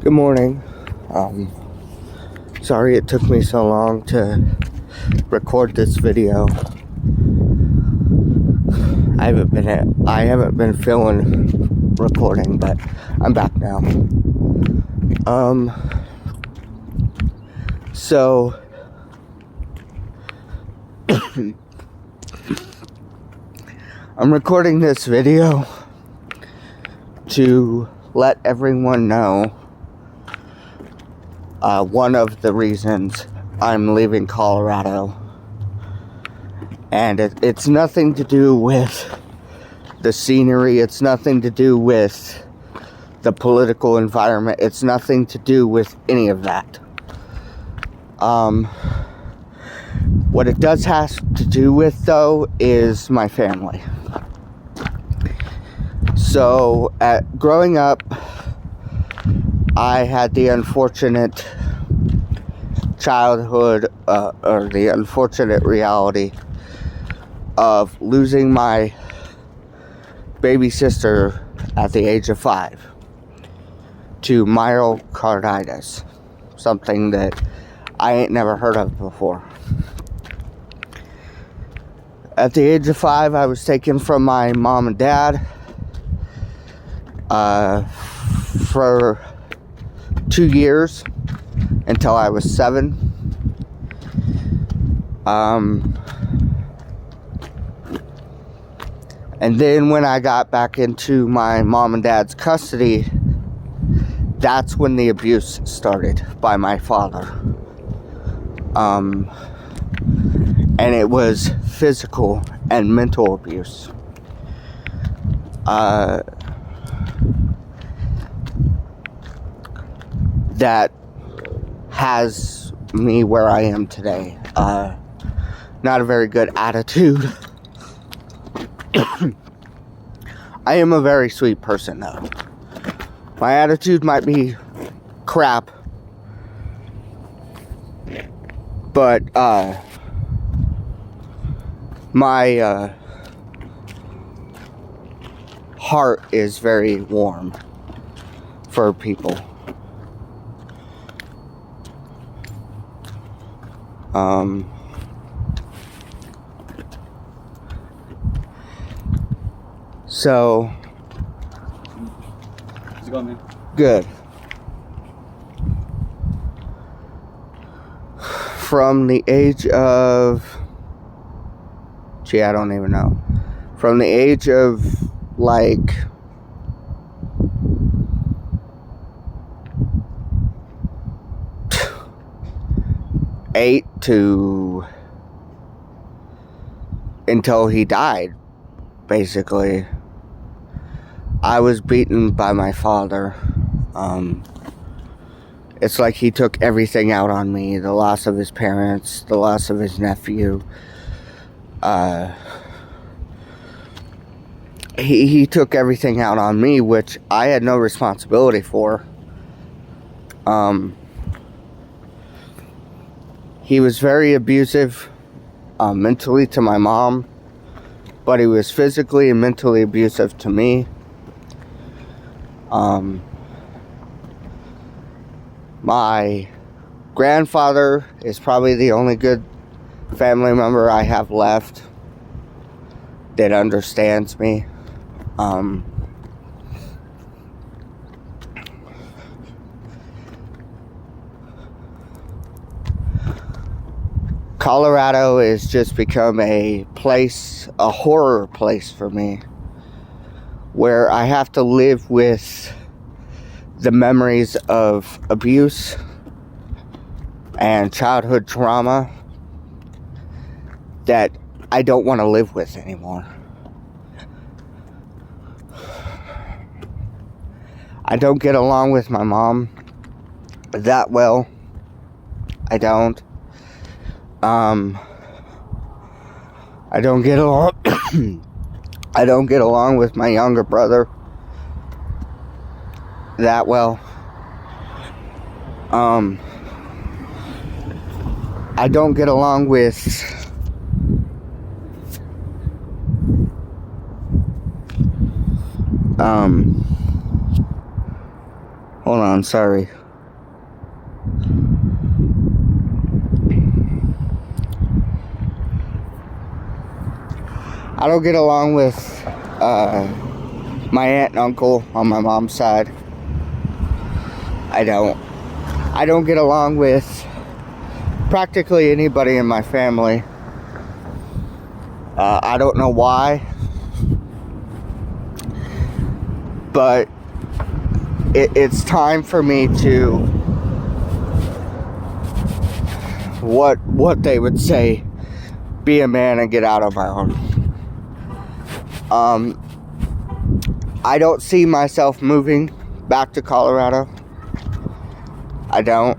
Good morning. Sorry it took me so long to record this video. I haven't been feeling recording, but I'm back now. So I'm recording this video to let everyone know one of the reasons I'm leaving Colorado. And it's nothing to do with the scenery. It's nothing to do with the political environment. It's nothing to do with any of that. What it does have to do with, though, is my family. So, growing up, I had the unfortunate childhood, or the unfortunate reality of losing my baby sister at the age of 5 to myocarditis, something that I ain't never heard of before. At the age of 5, I was taken from my mom and dad for 2 years until I was 7. And then when I got back into my mom and dad's custody, that's when the abuse started by my father. And it was physical and mental abuse. That has me where I am today. Not a very good attitude. I am a very sweet person, though. My attitude might be crap, but my heart is very warm for people. So, how's it going, man? Good. From the age of, I don't even know. From the age of, like, eight to until he died, basically, I was beaten by my father. It's like he took everything out on me. The loss of his parents, the loss of his nephew. He took everything out on me, which I had no responsibility for. He was very abusive, mentally to my mom, but he was physically and mentally abusive to me. My grandfather is probably the only good family member I have left that understands me. Colorado has just become a place, a horror place for me, where I have to live with the memories of abuse and childhood trauma that I don't want to live with anymore. I don't get along with my mom that well. I don't. I don't get along. I don't get along with my younger brother that well. I don't get along with Hold on, sorry. I don't get along with my aunt and uncle on my mom's side. I don't get along with practically anybody in my family. I don't know why, but it's time for me to, what they would say, be a man and get out on my own. I don't see myself moving back to Colorado. I don't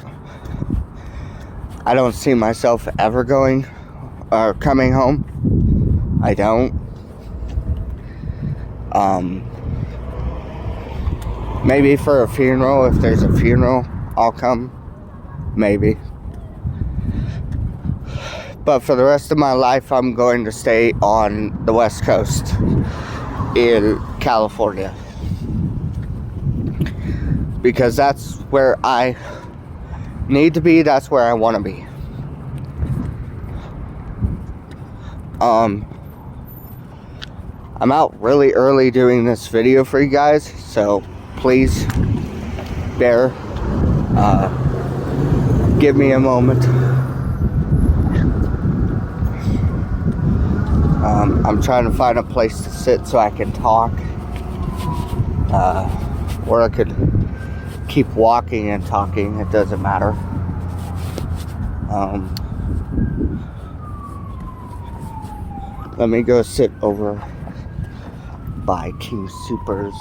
see myself ever going or coming home. I don't. Maybe for a funeral, if there's a funeral, I'll come. Maybe. But for the rest of my life, I'm going to stay on the West Coast in California. Because that's where I need to be, that's where I want to be. I'm out really early doing this video for you guys, so please bear, give me a moment. I'm trying to find a place to sit so I can talk, or I could keep walking and talking, it doesn't matter. Let me go sit over by King Soopers.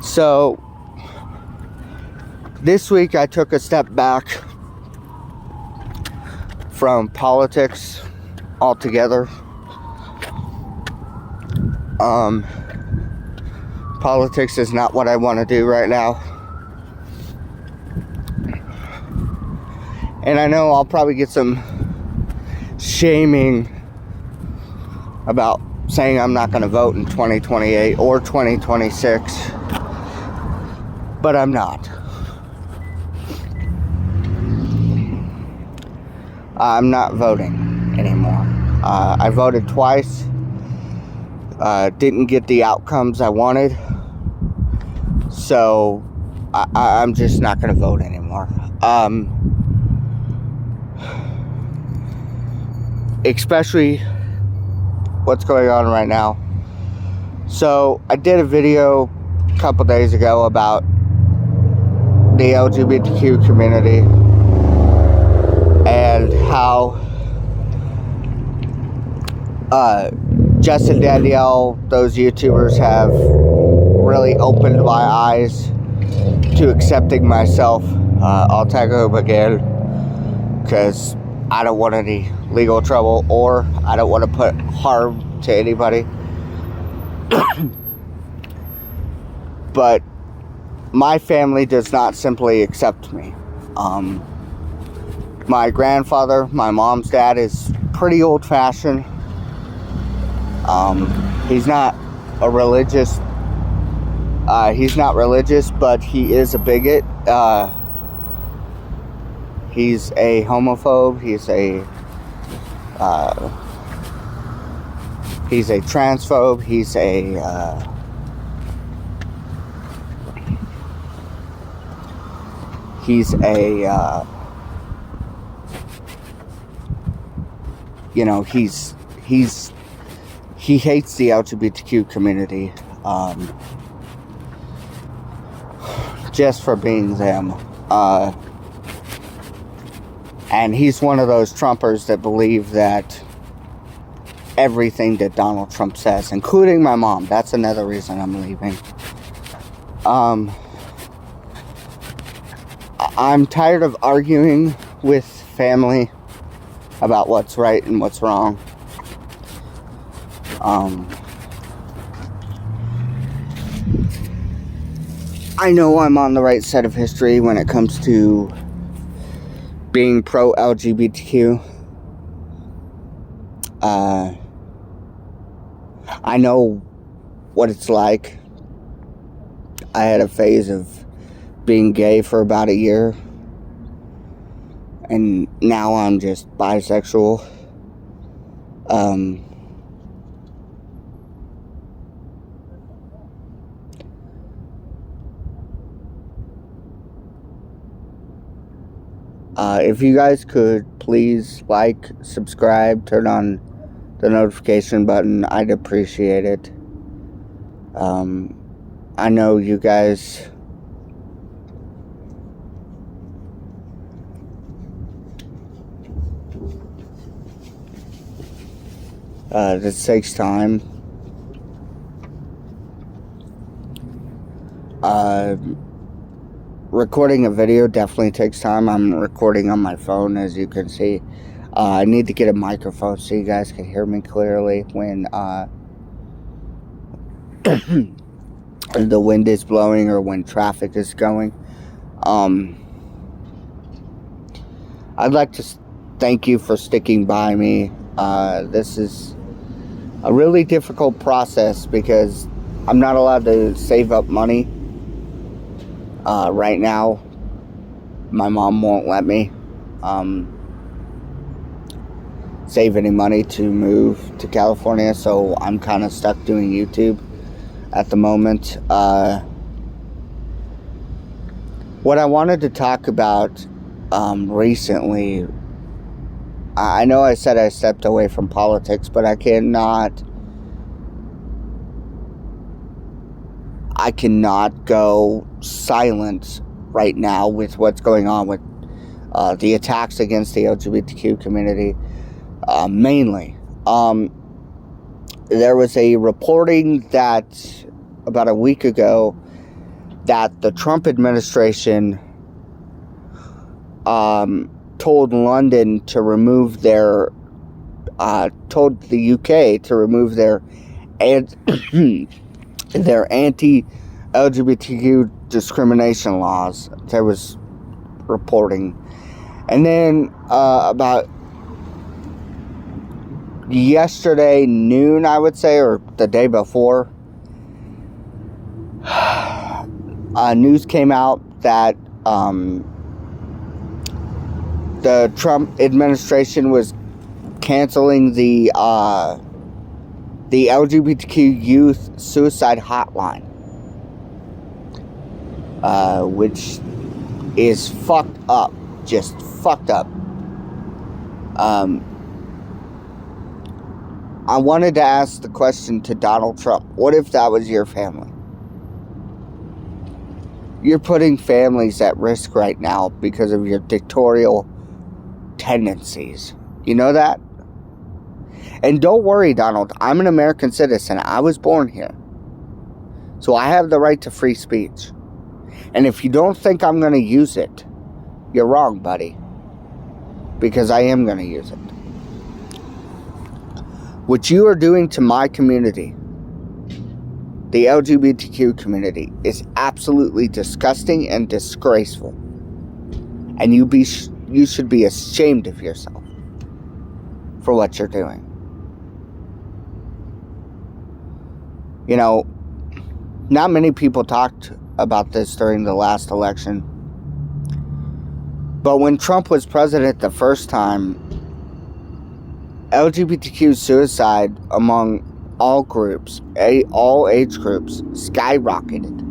So, this week I took a step back from politics altogether. Politics is not what I want to do right now. And I know I'll probably get some shaming about saying I'm not going to vote in 2028 or 2026. But I'm not. I'm not voting anymore. I voted twice. Didn't get the outcomes I wanted. So I'm just not going to vote anymore. Especially what's going on right now. So I did a video a couple days ago about the LGBTQ community and how Justin Danielle, those YouTubers have really opened my eyes to accepting myself. I'll tag them again because I don't want any legal trouble, or I don't want to put harm to anybody. But my family does not simply accept me. My grandfather, my mom's dad, is pretty old-fashioned. He's not a religious. He's not religious, but he is a bigot. He's a homophobe. He's a transphobe. He's he hates the LGBTQ community, just for being them. And he's one of those Trumpers that believe that everything that Donald Trump says, including my mom. That's another reason I'm leaving. I'm tired of arguing with family about what's right and what's wrong. I know I'm on the right side of history when it comes to being pro-LGBTQ. I know what it's like I had a phase of being gay for about a year. And now I'm just bisexual. If you guys could please like, subscribe, turn on the notification button, I'd appreciate it. I know you guys this takes time. Recording a video definitely takes time. I'm recording on my phone, as you can see. I need to get a microphone so you guys can hear me clearly when the wind is blowing or when traffic is going. I'd like to thank you for sticking by me. This is a really difficult process because I'm not allowed to save up money. Right now, my mom won't let me save any money to move to California, so I'm kind of stuck doing YouTube at the moment. What I wanted to talk about recently, I know I said I stepped away from politics, but I cannot go silent right now with what's going on with the attacks against the LGBTQ community, mainly. There was a reporting that about a week ago that the Trump administration told London to remove their, told the UK to remove their anti-LGBTQ discrimination laws. There was reporting. And then about yesterday noon, I would say, or the day before, news came out that the Trump administration was canceling the LGBTQ youth suicide hotline, which is fucked up, just fucked up. I wanted to ask the question to Donald Trump, what if that was your family? You're putting families at risk right now because of your dictatorial tendencies. You know that? And don't worry, Donald, I'm an American citizen. I was born here. So I have the right to free speech. And if you don't think I'm going to use it, you're wrong, buddy. Because I am going to use it. What you are doing to my community, the LGBTQ community, is absolutely disgusting and disgraceful. And you should be ashamed of yourself for what you're doing. You know, not many people talked about this during the last election. But when Trump was president the first time, LGBTQ suicide among all groups, all age groups, skyrocketed.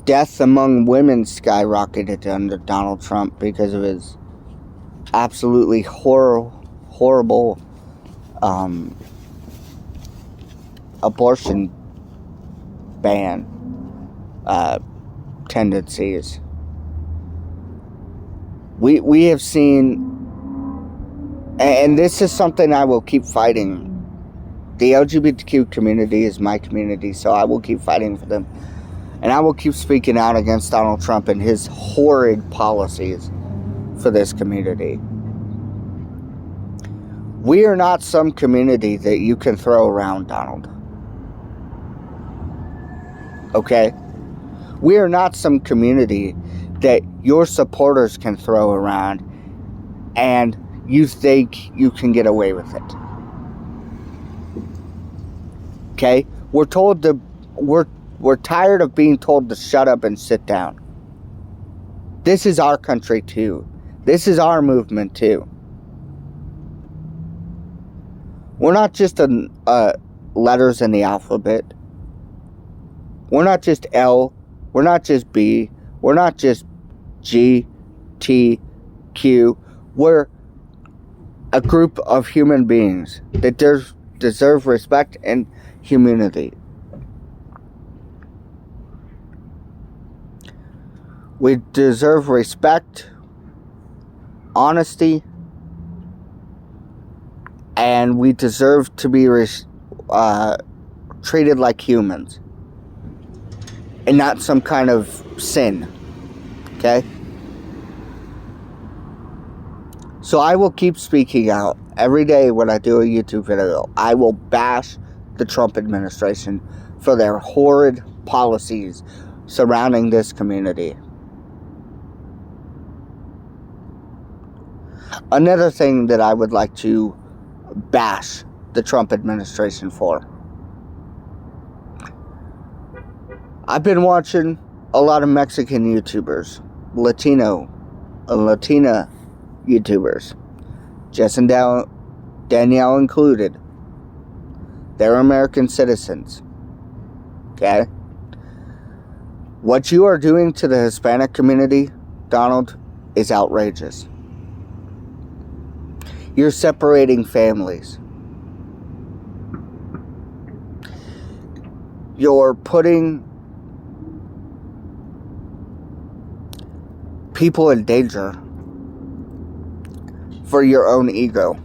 Death among women skyrocketed under Donald Trump because of his absolutely horrible abortion ban tendencies. We have seen, and this is something I will keep fighting. The LGBTQ community is my community, so I will keep fighting for them. And I will keep speaking out against Donald Trump and his horrid policies for this community. We are not some community that you can throw around, Donald. Okay? We are not some community that your supporters can throw around and you think you can get away with it. Okay? We're tired of being told to shut up and sit down. This is our country too. This is our movement too. We're not just letters in the alphabet. We're not just L. We're not just B. We're not just G, T, Q. We're a group of human beings that deserve respect and humanity. We deserve respect, honesty, and we deserve to be treated like humans and not some kind of sin. Okay? So I will keep speaking out every day when I do a YouTube video. I will bash the Trump administration for their horrid policies surrounding this community. Another thing that I would like to bash the Trump administration for. I've been watching a lot of Mexican YouTubers, Latino and Latina YouTubers, Jess and Danielle included. They're American citizens. Okay? What you are doing to the Hispanic community, Donald, is outrageous. You're separating families. You're putting people in danger for your own ego.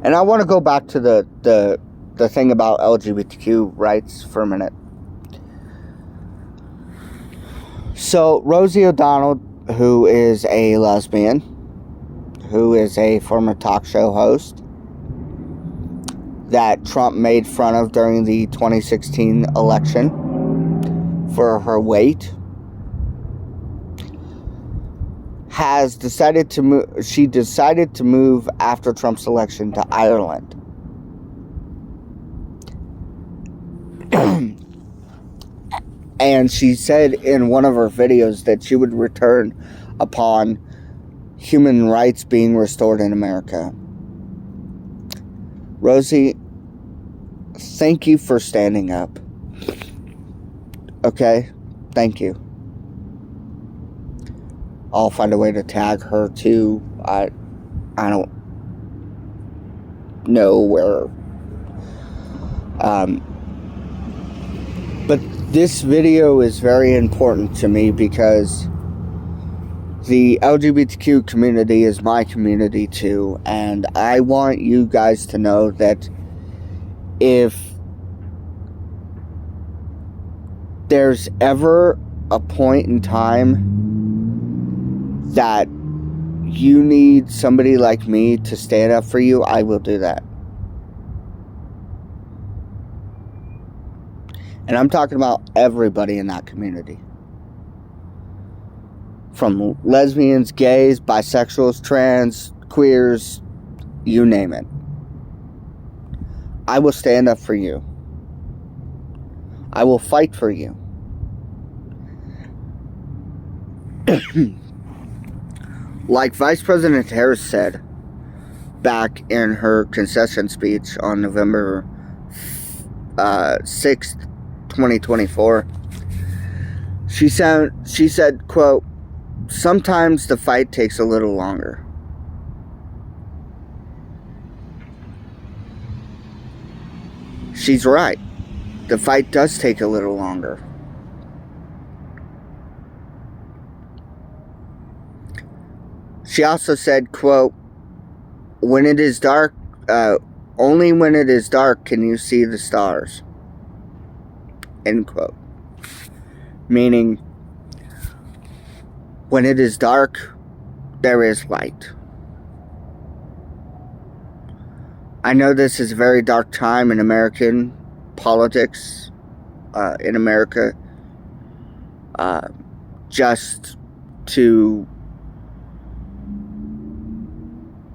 And I want to go back to the thing about LGBTQ rights for a minute. So, Rosie O'Donnell, who is a lesbian, who is a former talk show host that Trump made fun of during the 2016 election for her weight, has decided to move. She decided to move after Trump's election to Ireland. And she said in one of her videos that she would return upon human rights being restored in America. Rosie, thank you for standing up. Okay? Thank you. I'll find a way to tag her too. I don't know where. But this video is very important to me because the LGBTQ community is my community too, and I want you guys to know that if there's ever a point in time that you need somebody like me to stand up for you, I will do that. And I'm talking about everybody in that community. From lesbians, gays, bisexuals, trans, queers, you name it. I will stand up for you. I will fight for you. Like Vice President Harris said back in her concession speech on November 6th, 2024, she said, quote, "Sometimes the fight takes a little longer." She's right. The fight does take a little longer. She also said, quote, "When it is dark, only when it is dark can you see the stars." End quote. Meaning, when it is dark, there is light. I know this is a very dark time in American politics, in America. Just to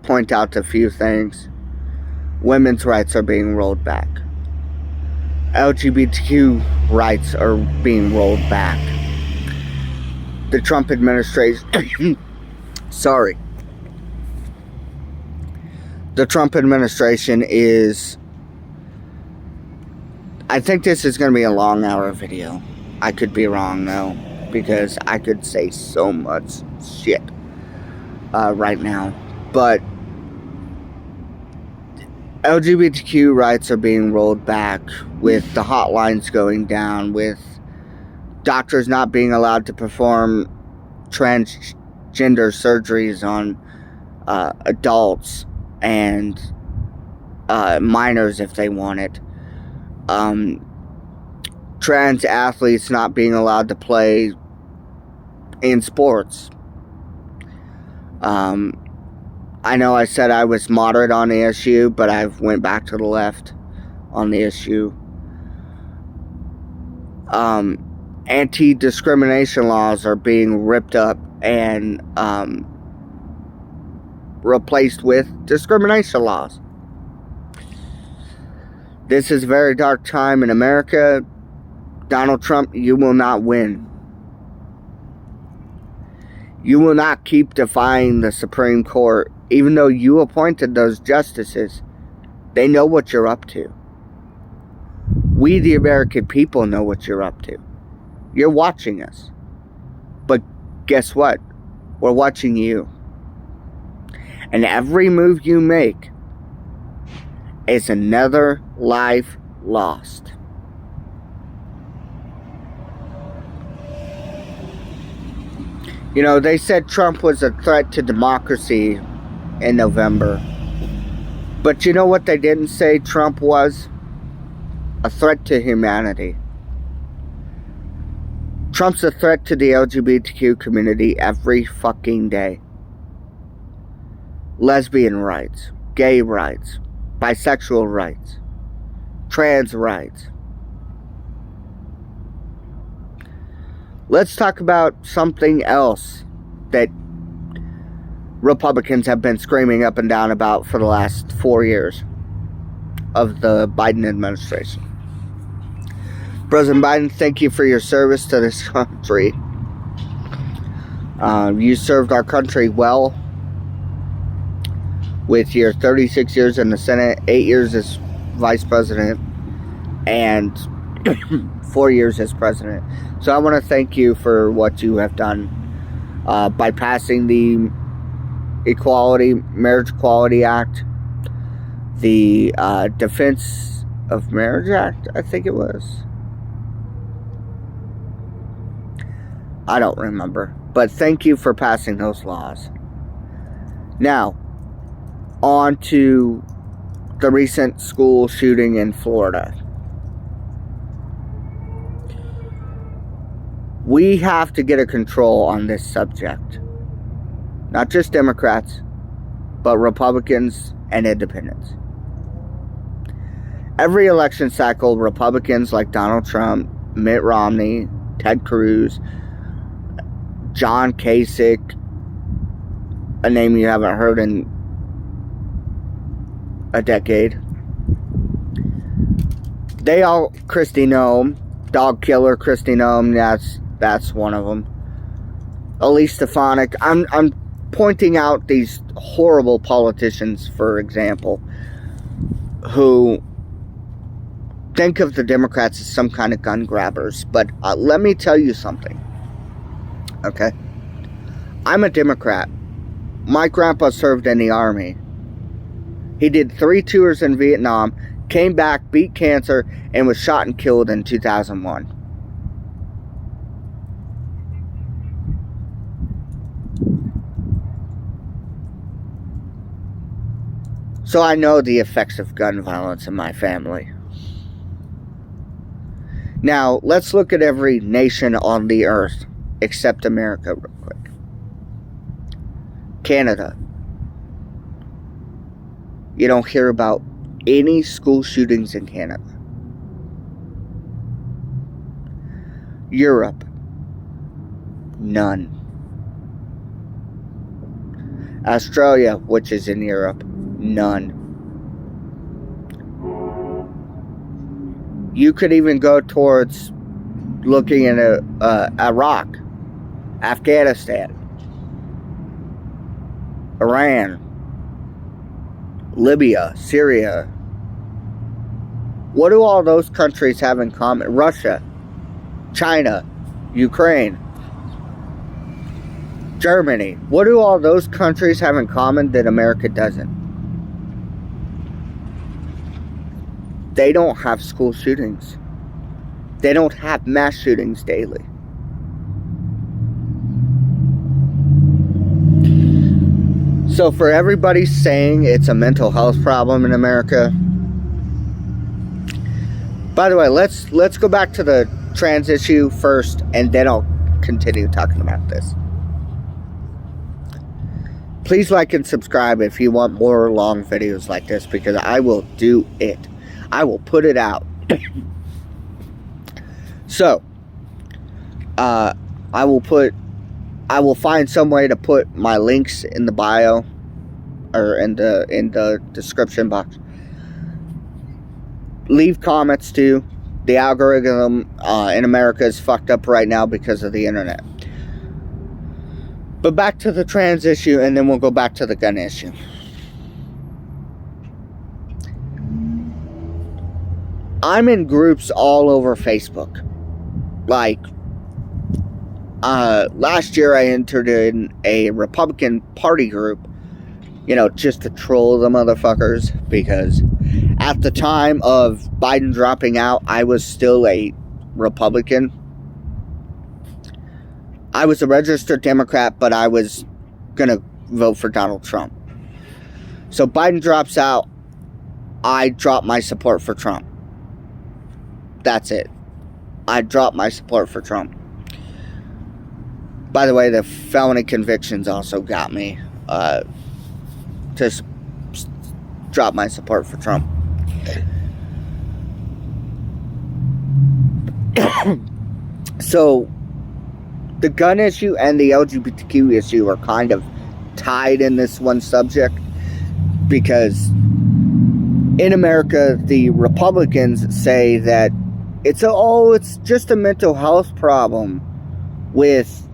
point out a few things. Women's rights are being rolled back. LGBTQ rights are being rolled back. The Trump administration sorry. The Trump administration is, I think this is going to be a long hour video. I could be wrong though, because I could say so much shit right now. But LGBTQ rights are being rolled back, with the hotlines going down, with doctors not being allowed to perform transgender surgeries on adults and minors if they want it. Trans athletes not being allowed to play in sports. I know I said I was moderate on the issue, but I went back to the left on the issue. Anti-discrimination laws are being ripped up and replaced with discrimination laws. This is a very dark time in America. Donald Trump, you will not win. You will not keep defying the Supreme Court. Even though you appointed those justices, they know what you're up to. We, the American people, know what you're up to. You're watching us. But guess what? We're watching you. And every move you make is another life lost. You know, they said Trump was a threat to democracy in November. But you know what they didn't say Trump was? A threat to humanity. Trump's a threat to the LGBTQ community every fucking day. Lesbian rights, gay rights, bisexual rights, trans rights. Let's talk about something else that Republicans have been screaming up and down about for the last 4 years of the Biden administration. President Biden, thank you for your service to this country. You served our country well with your 36 years in the Senate, 8 years as vice president, and 4 years as president. So I want to thank you for what you have done by passing the Marriage Equality Act, the Defense of Marriage Act, I think it was. I don't remember. But thank you for passing those laws. Now, on to the recent school shooting in Florida. We have to get a control on this subject. Not just Democrats, but Republicans and independents. Every election cycle, Republicans like Donald Trump, Mitt Romney, Ted Cruz, John Kasich, a name you haven't heard in a decade. They all, Kristi Noem, dog killer Kristi Noem, that's one of them. Elise Stefanik. I'm pointing out these horrible politicians, for example, who think of the Democrats as some kind of gun grabbers. But let me tell you something. Okay? I'm a Democrat. My grandpa served in the Army. He did 3 tours in Vietnam, came back, beat cancer, and was shot and killed in 2001. So I know the effects of gun violence in my family. Now, let's look at every nation on the earth except America real quick. Canada. You don't hear about any school shootings in Canada. Europe. None. Australia, which is in Europe. None. You could even go towards looking at Iraq, Afghanistan, Iran, Libya, Syria. What do all those countries have in common? Russia, China, Ukraine, Germany. What do all those countries have in common that America doesn't? They don't have school shootings. They don't have mass shootings daily. So for everybody saying it's a mental health problem in America, by the way, let's go back to the trans issue first, and then I'll continue talking about this. Please like and subscribe if you want more long videos like this, because I will do it. I will put it out. So, I will find some way to put my links in the bio or in the description box. Leave comments too. The algorithm in America is fucked up right now because of the internet. But back to the trans issue, and then we'll go back to the gun issue. I'm in groups all over Facebook. Like, last year I entered in a Republican Party group, just to troll the motherfuckers, because at the time of Biden dropping out, I was still a Republican. I was a registered Democrat, but I was gonna vote for Donald Trump. So Biden drops out, I drop my support for Trump. That's it. I dropped my support for Trump. By the way, the felony convictions also got me to drop my support for Trump. So, the gun issue and the LGBTQ issue are kind of tied in this one subject, because in America, the Republicans say that it's just a mental health problem with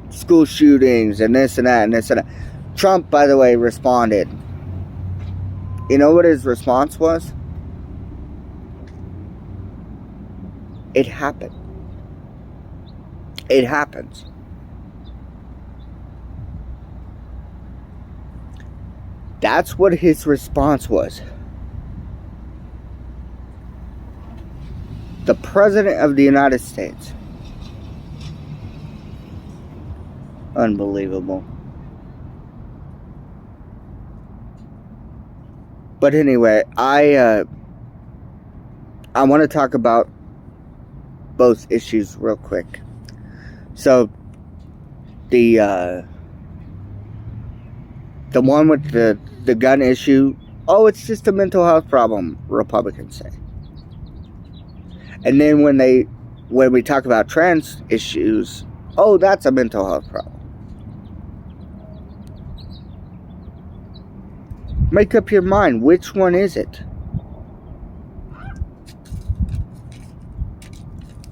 school shootings and this and that and this and that. Trump, by the way, responded. You know what his response was? It happened. It happens. That's what his response was. The President of the United States. Unbelievable. But anyway, I want to talk about both issues real quick. So, the one with the gun issue, it's just a mental health problem, Republicans say. And then when we talk about trans issues, that's a mental health problem. Make up your mind, which one is it?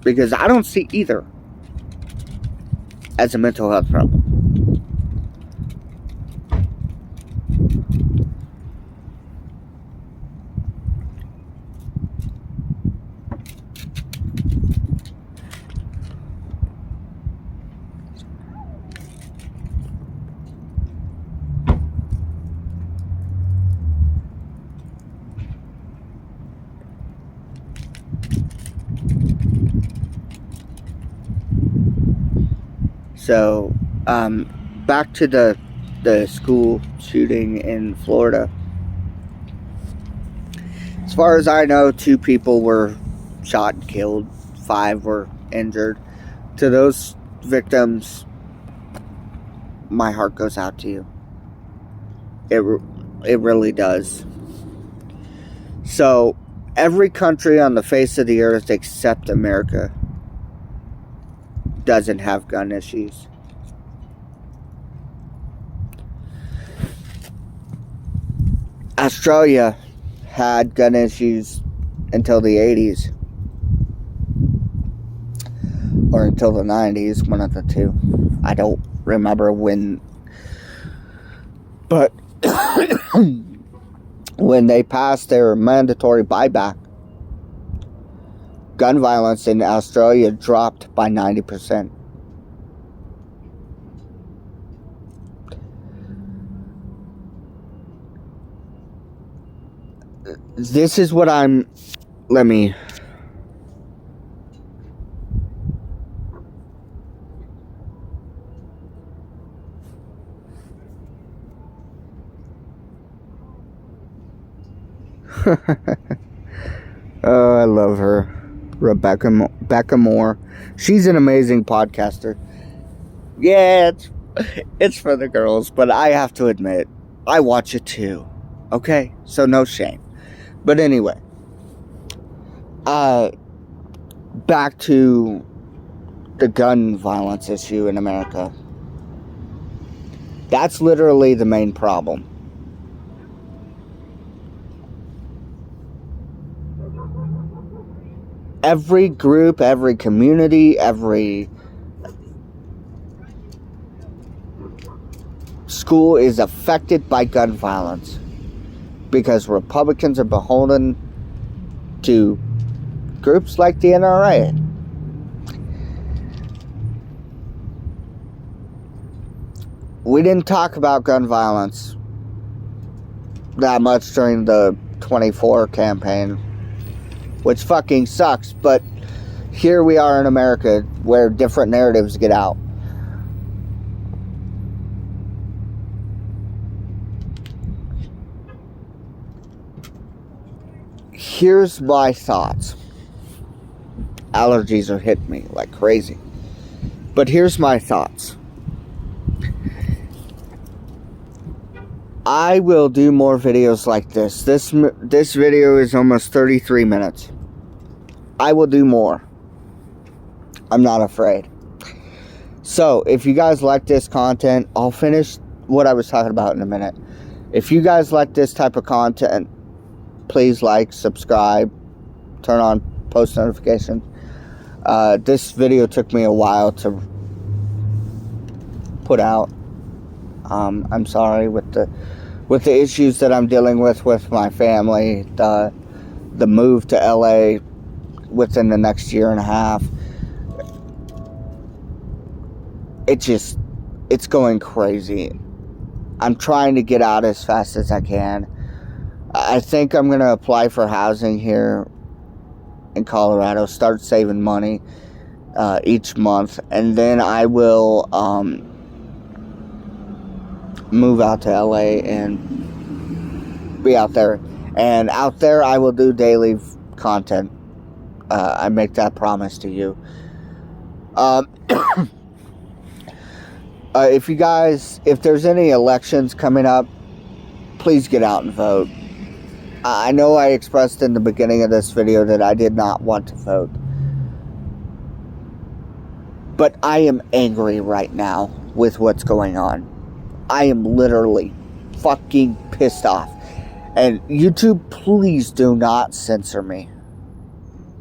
Because I don't see either as a mental health problem. So, back to the school shooting in Florida. As far as I know, 2 people were shot and killed. 5 were injured. To those victims, my heart goes out to you. It really does. So, every country on the face of the earth except America doesn't have gun issues. Australia had gun issues until the 80s. Or until the 90s, one of the two. I don't remember when. But when they passed their mandatory buyback, gun violence in Australia dropped by 90%. This is what I'm... Let me... Oh, I love her. Rebecca Moore. She's an amazing podcaster. Yeah, it's for the girls, but I have to admit, I watch it too. Okay? So no shame. But anyway, back to the gun violence issue in America. That's literally the main problem. Every group, every community, every school is affected by gun violence because Republicans are beholden to groups like the NRA. We didn't talk about gun violence that much during the 24 campaign, which fucking sucks, but here we are in America where different narratives get out. Here's my thoughts. Allergies are hitting me like crazy. But here's my thoughts. I will do more videos like this. This video is almost 33 minutes. I will do more. I'm not afraid. So, if you guys like this content, I'll finish what I was talking about in a minute. If you guys like this type of content, please like, subscribe, turn on post notifications. This video took me a while to put out. I'm sorry with the issues that I'm dealing with my family, the move to LA within the next year and a half. It's going crazy. I'm trying to get out as fast as I can. I think I'm going to apply for housing here in Colorado, start saving money each month, and then I will move out to LA and be out there. And out there, I will do daily content. I make that promise to you. If there's any elections coming up, please get out and vote. I know I expressed in the beginning of this video that I did not want to vote. But I am angry right now with what's going on. I am literally fucking pissed off. And YouTube, please do not censor me.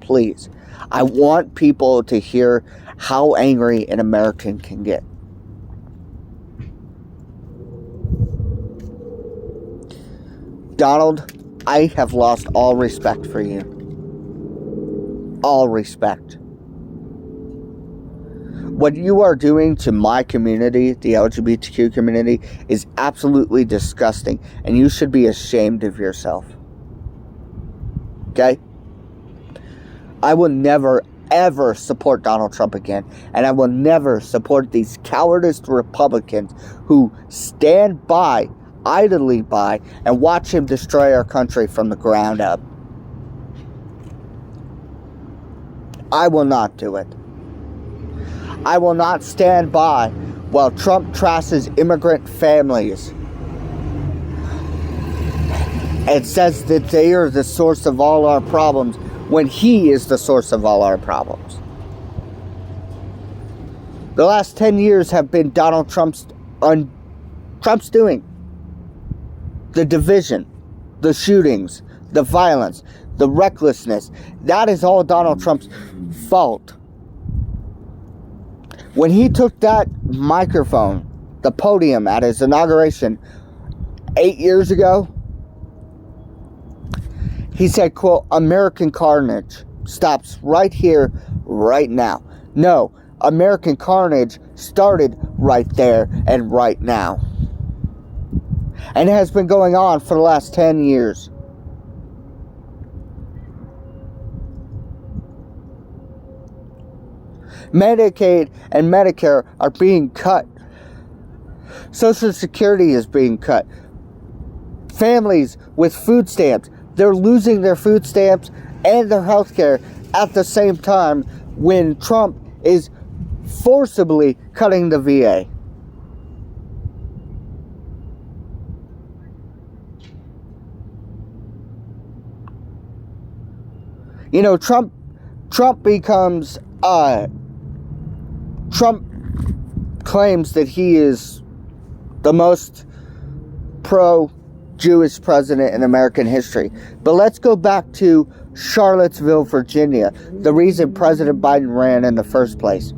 Please. I want people to hear how angry an American can get. Donald, I have lost all respect for you. All respect. What you are doing to my community, the LGBTQ community, is absolutely disgusting, and you should be ashamed of yourself. Okay? I will never, ever support Donald Trump again, and I will never support these cowardice Republicans who stand by, idly by, and watch him destroy our country from the ground up. I will not do it. I will not stand by while Trump trashes immigrant families and says that they are the source of all our problems when he is the source of all our problems. The last 10 years have been Donald Trump's doing. The division, the shootings, the violence, the recklessness, that is all Donald Trump's fault. When he took that microphone, the podium at his inauguration 8 years ago, he said, quote, American carnage stops right here, right now. No, American carnage started right there and right now. And it has been going on for the last 10 years. Medicaid and Medicare are being cut. Social Security is being cut. Families with food stamps, they're losing their food stamps and their health care at the same time when Trump is forcibly cutting the VA. You know, Trump becomes, Trump claims that he is the most pro-Jewish president in American history. But let's go back to Charlottesville, Virginia, the reason President Biden ran in the first place.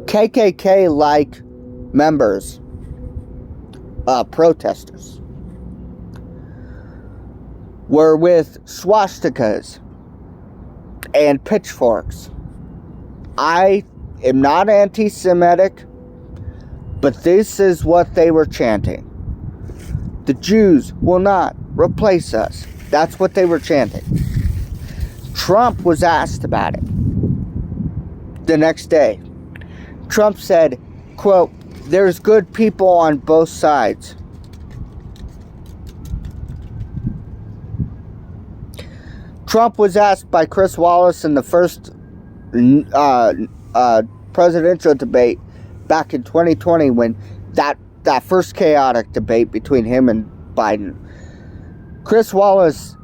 KKK-like members, protesters, were with swastikas and pitchforks. I am not anti-Semitic, but this is what they were chanting. The Jews will not replace us. That's what they were chanting. Trump was asked about it the next day. Trump said, quote, there's good people on both sides. Trump was asked by Chris Wallace in the first presidential debate back in 2020 when that first chaotic debate between him and Biden. Chris Wallace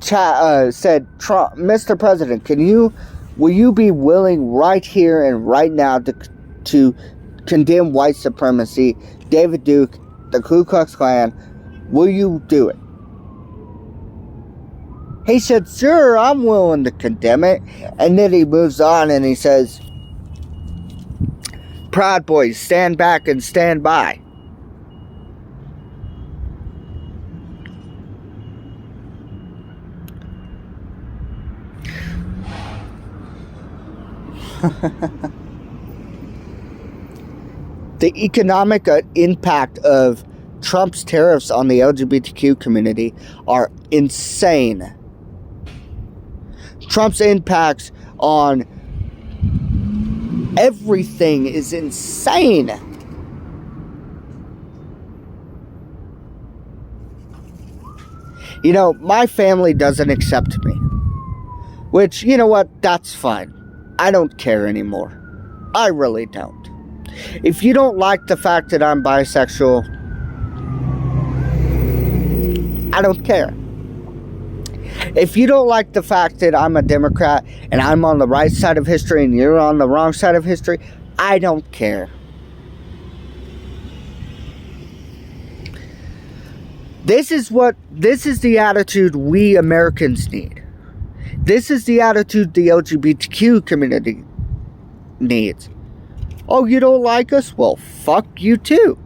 said, Trump, Mr. President, will you be willing right here and right now to condemn white supremacy, David Duke, the Ku Klux Klan? Will you do it? He said, sure, I'm willing to condemn it. And then he moves on and he says, Proud Boys, stand back and stand by. The economic impact of Trump's tariffs on the LGBTQ community are insane. Trump's impacts on everything is insane. You know, my family doesn't accept me. Which, you know what, that's fine. I don't care anymore. I really don't. If you don't like the fact that I'm bisexual, I don't care. If you don't like the fact that I'm a Democrat and I'm on the right side of history and you're on the wrong side of history, I don't care. This is the attitude we Americans need. This is the attitude the LGBTQ community needs. Oh, you don't like us? Well, fuck you too.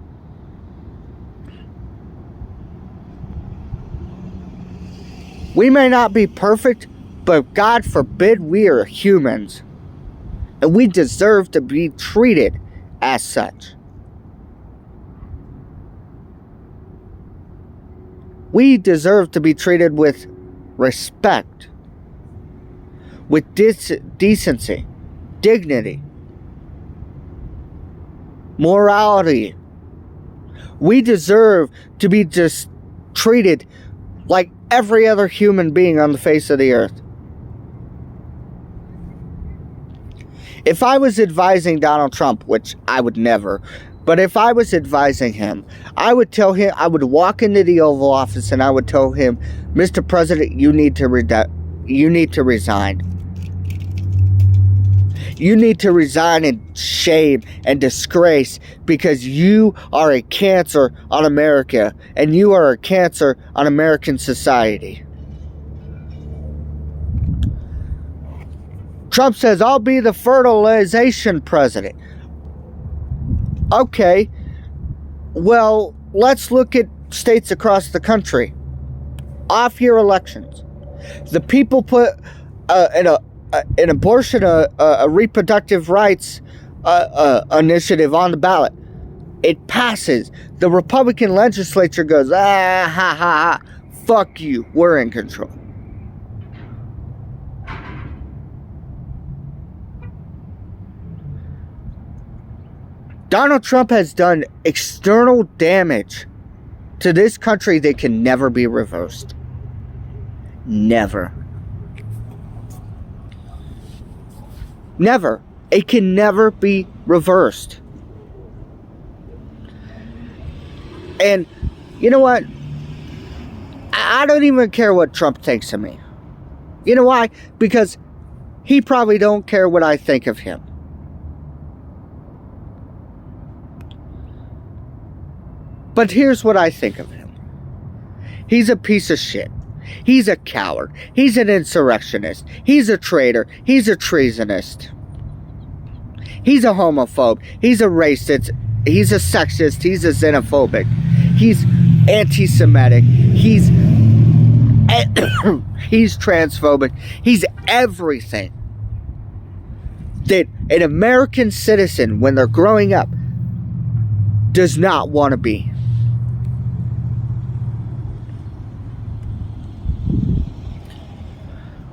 We may not be perfect, but God forbid we are humans. And we deserve to be treated as such. We deserve to be treated with respect, with decency, dignity, morality. We deserve to be just treated like every other human being on the face of the earth. If I was advising Donald Trump, which I would never, but if I was advising him, I would tell him, I would walk into the Oval Office and I would tell him, Mr. President, you need to resign. You need to resign in shame and disgrace, because you are a cancer on America, and you are a cancer on American society. Trump says, I'll be the fertilization president. Okay, well, let's look at states across the country. Off-year elections. The people put an abortion, a reproductive rights initiative on the ballot. It passes. The Republican legislature goes, ha ha ha, fuck you, we're in control. Donald Trump has done external damage to this country that can never be reversed. Never. Never. It can never be reversed. And you know what? I don't even care what Trump thinks of me. You know why? Because he probably don't care what I think of him. But here's what I think of him. He's a piece of shit. He's a coward. He's an insurrectionist. He's a traitor. He's a treasonist. He's a homophobe. He's a racist. He's a sexist. He's a xenophobic. He's anti-Semitic. He's transphobic. He's everything that an American citizen, when they're growing up, does not want to be.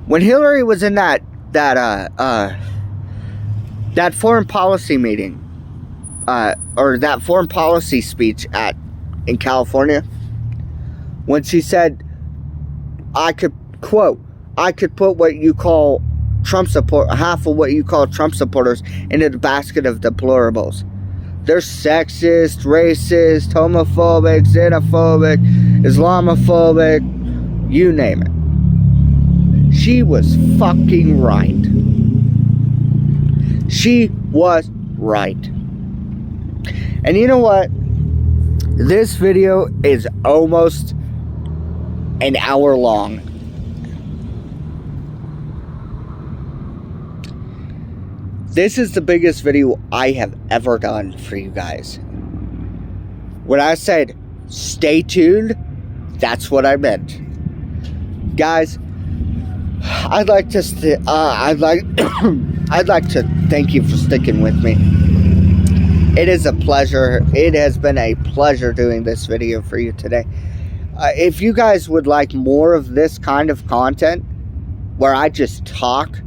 When Hillary was in that foreign policy meeting, or that foreign policy speech in California, when she said, I could put what you call half of what you call Trump supporters into the basket of deplorables. They're sexist, racist, homophobic, xenophobic, Islamophobic, you name it. She was fucking right. She was right. And you know what? This video is almost an hour long. This is the biggest video I have ever done for you guys. When I said stay tuned, that's what I meant. Guys, I'd like to thank you for sticking with me. It is a pleasure. It has been a pleasure doing this video for you today. If you guys would like more of this kind of content, where I just talk,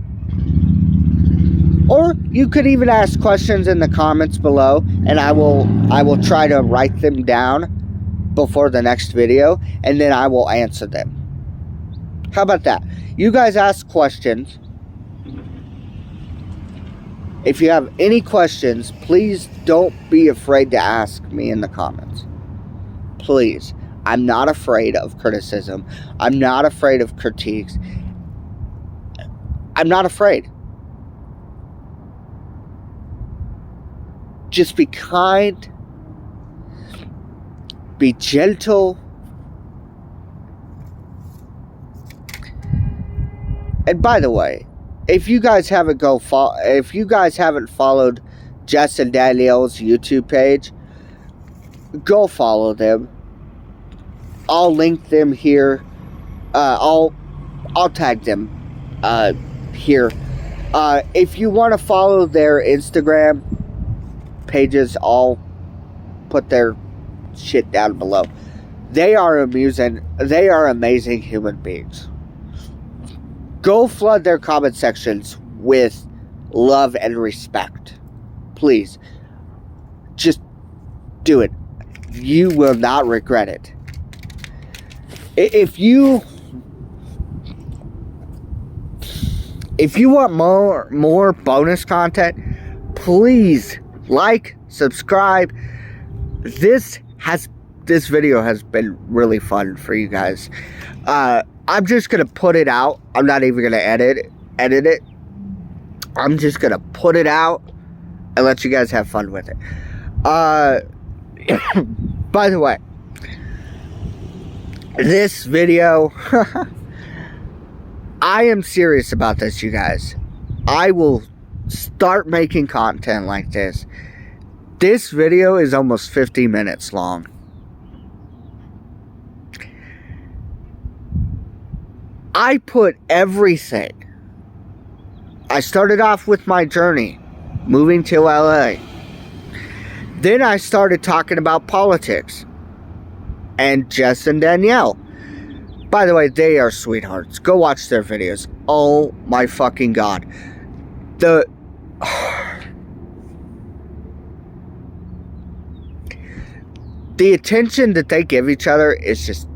or you could even ask questions in the comments below, and I will try to write them down before the next video, and then I will answer them. How about that? You guys ask questions. If you have any questions, please don't be afraid to ask me in the comments. Please. I'm not afraid of criticism. I'm not afraid of critiques. I'm not afraid. Just be kind. Be gentle. And by the way, if you guys haven't followed Jess and Danielle's YouTube page, go follow them. I'll link them here. I'll tag them here. If you want to follow their Instagram pages, I'll put their shit down below. They are amusing. They are amazing human beings. Go flood their comment sections with love and respect. Please. Just do it. You will not regret it. If you If you want more bonus content, please like, subscribe. This video has been really fun for you guys. I'm just gonna put it out. I'm not even gonna edit it. I'm just gonna put it out and let you guys have fun with it. By the way, this video, I am serious about this, you guys. I will start making content like this. This video is almost 50 minutes long. I put everything. I started off with my journey, moving to LA. Then I started talking about politics. And Jess and Danielle. By the way, they are sweethearts. Go watch their videos. Oh my fucking God. The attention that they give each other is just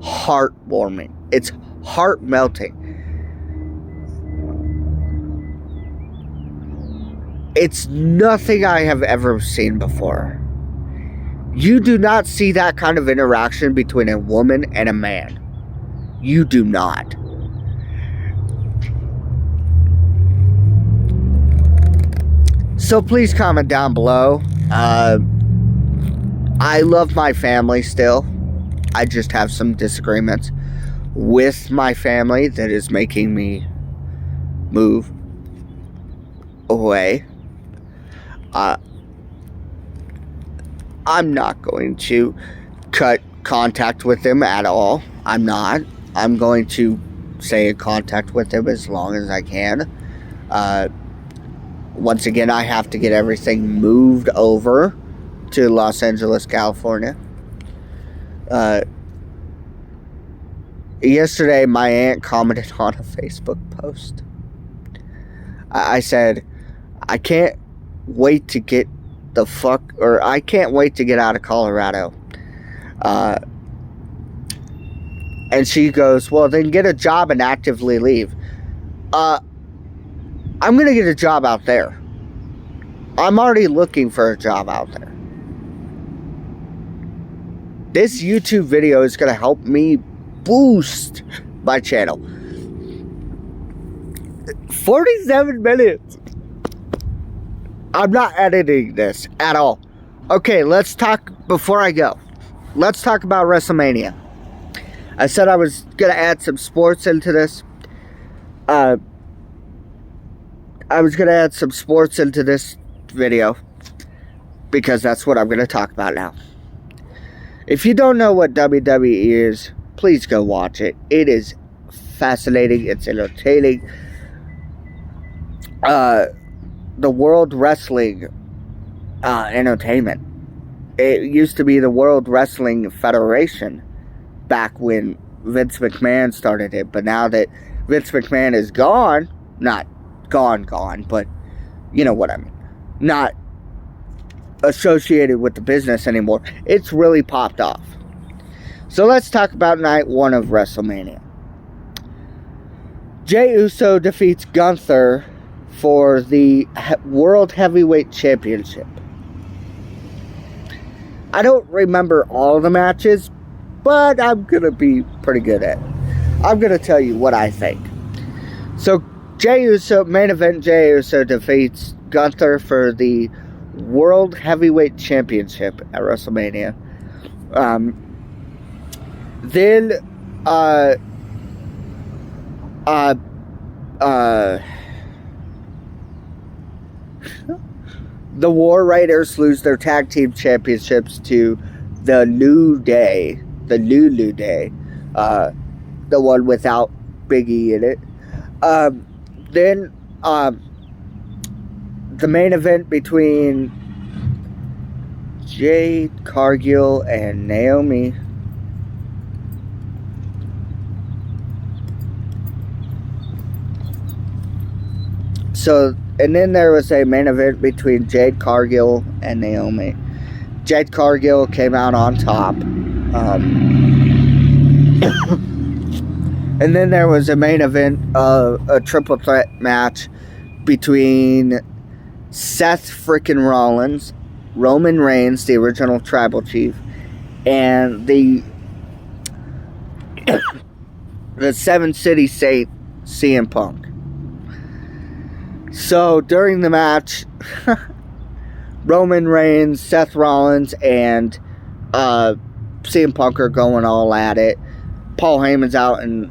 heartwarming. It's heart melting. It's nothing I have ever seen before. You do not see that kind of interaction between a woman and a man. You do not. So please comment down below. I love my family still. I just have some disagreements with my family that is making me move away. I'm not going to cut contact with them at all. I'm not. I'm going to stay in contact with them as long as I can. Once again, I have to get everything moved over to Los Angeles, California. Yesterday, my aunt commented on a Facebook post. I said, I can't wait to get I can't wait to get out of Colorado. And she goes, well, then get a job and actively leave. I'm going to get a job out there. I'm already looking for a job out there. This YouTube video is going to help me boost my channel. 47 minutes. I'm not editing this at all. Okay, let's talk, before I go, let's talk about WrestleMania. I said I was going to add some sports into this. I was going to add some sports into this video because that's what I'm going to talk about now. If you don't know what WWE is, please go watch it. It is fascinating. It's entertaining. The World Wrestling Entertainment. It used to be the World Wrestling Federation back when Vince McMahon started it. But now that Vince McMahon is gone, not gone, but you know what I mean. Not associated with the business anymore. It's really popped off. So let's talk about night one of WrestleMania. Jey Uso defeats Gunther for the World Heavyweight Championship. I don't remember all the matches, but I'm going to be pretty good at it. I'm going to tell you what I think. So, Jey Uso, main event, Jey Uso defeats Gunther for the World Heavyweight Championship at WrestleMania. Then, the War Raiders lose their tag team championships to the New Day. The New Day. The one without Big E in it. Then, the main event between Jade Cargill and Naomi. So, and then there was a main event between Jade Cargill and Naomi. Jade Cargill came out on top. And then there was a main event, a triple threat match between Seth frickin' Rollins, Roman Reigns, the original tribal chief, and the Seven City Saint, CM Punk. So during the match, Roman Reigns, Seth Rollins, and CM Punk are going all at it. Paul Heyman's out and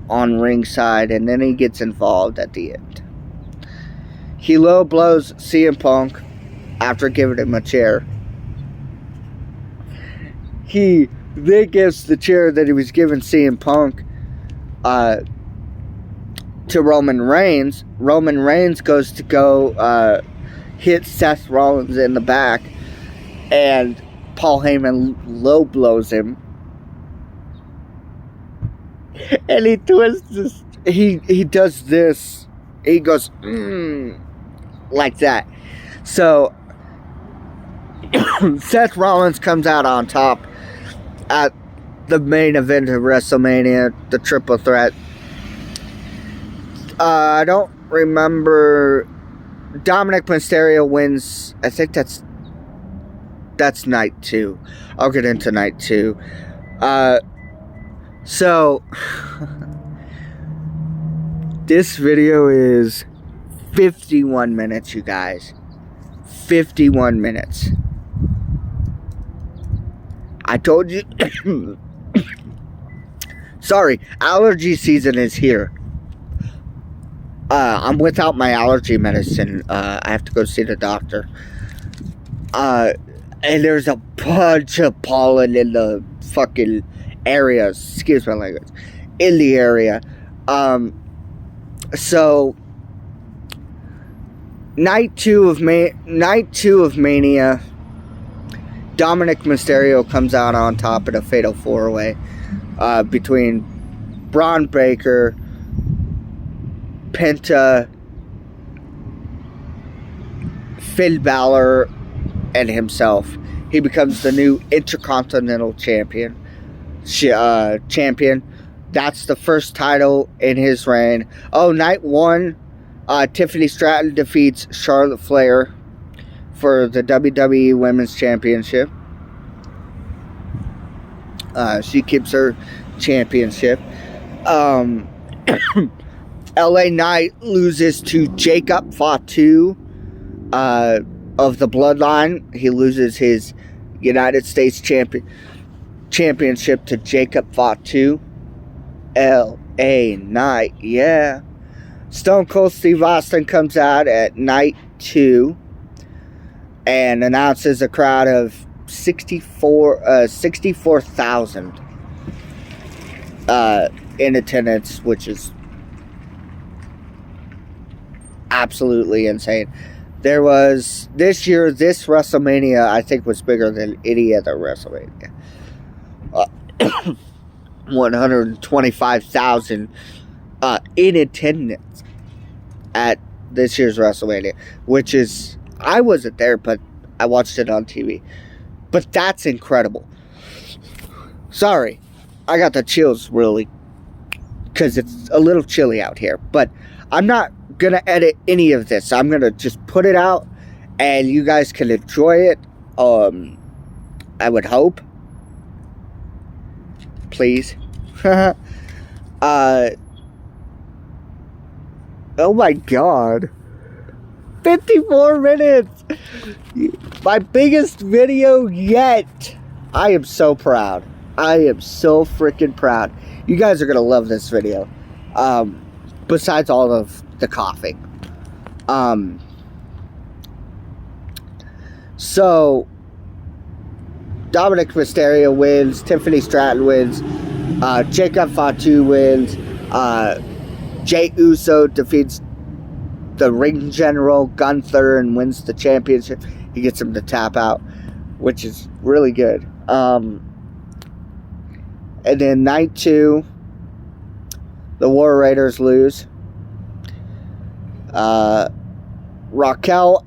on ringside, and then he gets involved at the end. He low blows CM Punk after giving him a chair. He then gives the chair that he was giving CM Punk to Roman Reigns. Roman Reigns goes to hit Seth Rollins in the back, and Paul Heyman low blows him. And he twists this. He does this. He goes like that. So Seth Rollins comes out on top at the main event of WrestleMania, the triple threat. I don't remember. Dominic Mysterio wins. I think that's night 2. I'll get into night 2. So this video is 51 minutes, you guys. 51 minutes. I told you. Sorry, allergy season is here. I'm without my allergy medicine. I have to go see the doctor. And there's a bunch of pollen in the fucking area. Excuse my language. In the area. So night 2 of Mania, Dominic Mysterio comes out on top in a fatal 4-way between Braun Breaker, Penta, Finn Balor, and himself. He becomes the new Intercontinental Champion. That's the first title in his reign. Oh, night 1, Tiffany Stratton defeats Charlotte Flair for the WWE Women's Championship. She keeps her championship. LA Knight loses to Jacob Fatu of the Bloodline. He loses his United States championship to Jacob Fatu. LA Knight, yeah. Stone Cold Steve Austin comes out at night 2 and announces a crowd of 64,000 in attendance, which is absolutely insane. There was this year, this WrestleMania, I think, was bigger than any other WrestleMania. 125,000 in attendance at this year's WrestleMania, which is, I wasn't there, but I watched it on TV. But that's incredible. Sorry, I got the chills, really, because it's a little chilly out here. But I'm not gonna edit any of this. I'm gonna just put it out, and you guys can enjoy it. I would hope. Please. Oh my god. 54 minutes! My biggest video yet! I am so proud. I am so freaking proud. You guys are gonna love this video. Besides all of the coughing. So Dominic Mysterio wins, Tiffany Stratton wins, Jacob Fatu wins, Jey Uso defeats the ring general Gunther and wins the championship. He gets him to tap out, which is really good. And then night 2, the War Raiders lose. Raquel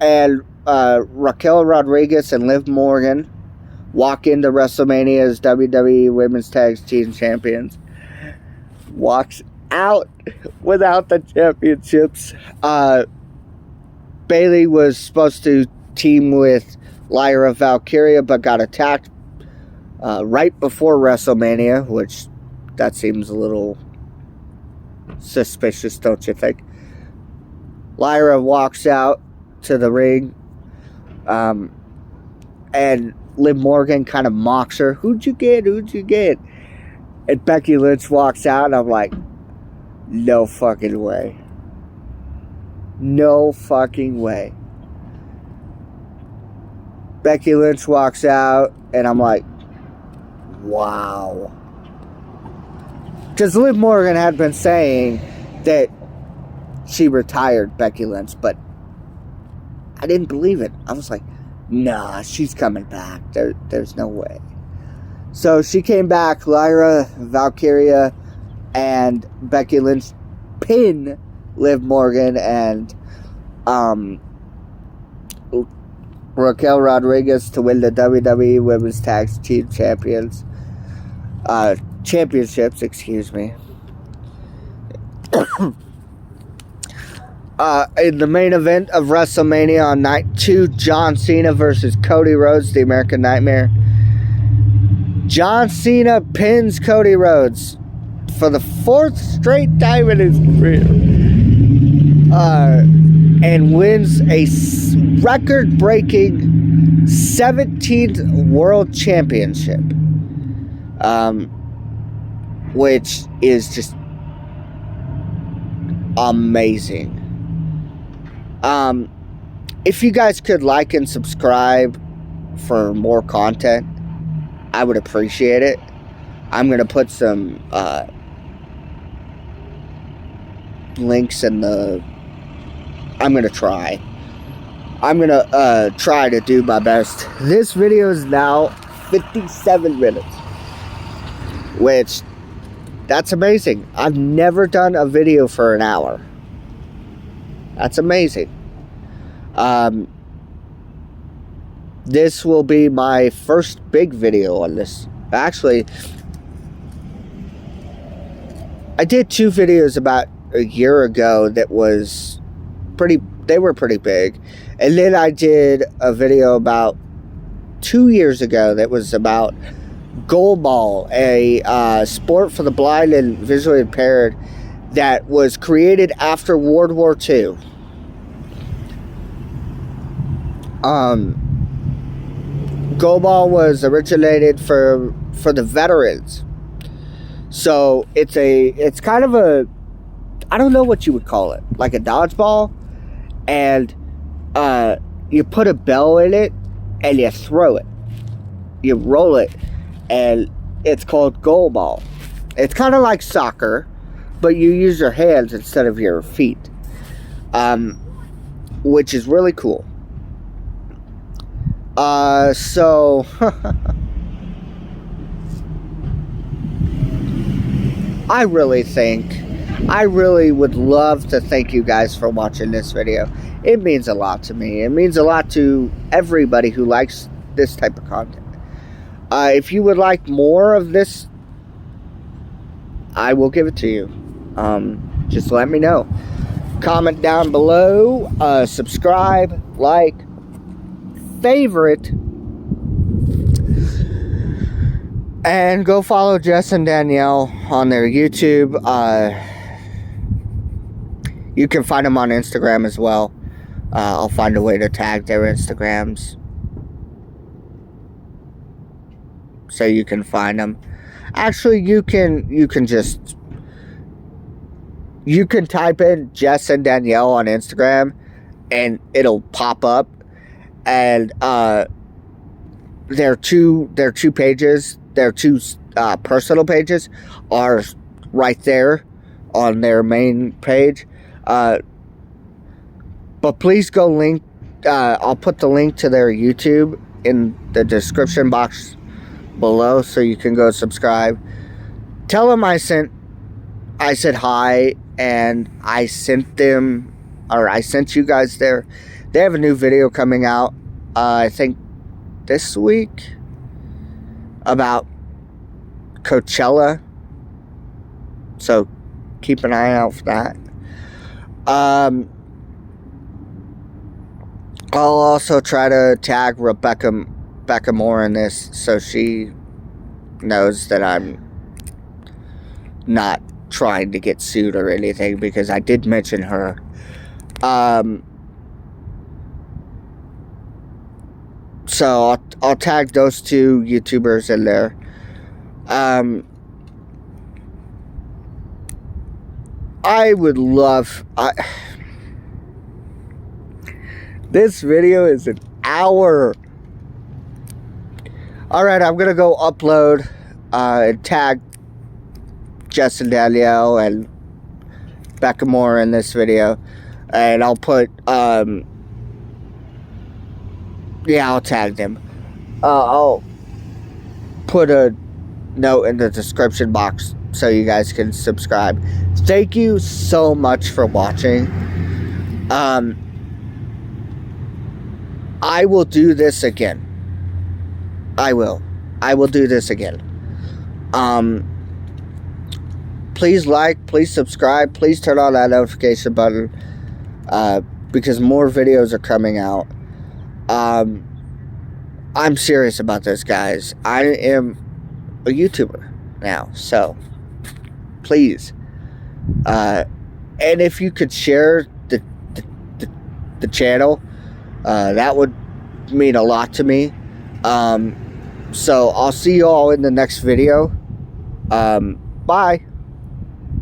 Rodriguez and Liv Morgan walk into WrestleMania as WWE Women's Tag Team Champions. walks out without the championships. Bayley was supposed to team with Lyra Valkyria, but got attacked right before WrestleMania, which that seems a little suspicious, don't you think? Lyra walks out to the ring, and Liv Morgan kind of mocks her. Who'd you get? And Becky Lynch walks out, and I'm like, no fucking way. No fucking way. Becky Lynch walks out, and I'm like, wow. Because Liv Morgan had been saying that she retired Becky Lynch, but I didn't believe it. I was like, nah, she's coming back. There's no way. So she came back. Lyra Valkyria and Becky Lynch pin Liv Morgan and Raquel Rodriguez to win the WWE Women's Tag Team Championships, excuse me. In the main event of WrestleMania on night 2, John Cena versus Cody Rhodes, the American Nightmare. John Cena pins Cody Rhodes for the 4th straight time in his career. And wins a record-breaking 17th World Championship. Which is just amazing. If you guys could like and subscribe for more content, I would appreciate it. I'm going to put some links in the... I'm going to try. I'm going to try to do my best. This video is now 57 minutes. Which, that's amazing. I've never done a video for an hour. That's amazing. This will be my first big video on this. Actually, I did 2 videos about a year ago that was they were pretty big. And then I did a video about 2 years ago that was about goalball, a sport for the blind and visually impaired that was created after World War II. Goalball was originated for the veterans. So it's kind of a, I don't know what you would call it, like a dodgeball, and you put a bell in it and you throw it, you roll it, and it's called goalball. It's kind of like soccer, but you use your hands instead of your feet, which is really cool. So I really would love to thank you guys for watching this video. It means a lot to me. It means a lot to everybody who likes this type of content. If you would like more of this, I will give it to you. Just let me know. Comment down below, subscribe, like, favorite, and go follow Jess and Danielle on their YouTube. You can find them on Instagram as well. I'll find a way to tag their Instagrams so you can find them. Actually, you can type in Jess and Danielle on Instagram and it'll pop up. And their two pages, their 2 personal pages are right there on their main page. But please go link. I'll put the link to their YouTube in the description box below, so you can go subscribe. Tell them I said hi, and I sent you guys there. They have a new video coming out, I think this week, about Coachella. So keep an eye out for that. I'll also try to tag Rebecca Moore in this so she knows that I'm not trying to get sued or anything, because I did mention her. So I'll tag those two YouTubers in there. I would love... this video is an hour. Alright, I'm going to go upload and tag Justin Danielle and Becca Moore in this video. And I'll put... yeah, I'll tag them. I'll put a note in the description box so you guys can subscribe. Thank you so much for watching. I will do this again. I will do this again. Please like, please subscribe, please turn on that notification button, because more videos are coming out. I'm serious about this, guys. I am a YouTuber now, so please. And if you could share the channel, that would mean a lot to me. So I'll see you all in the next video. Bye.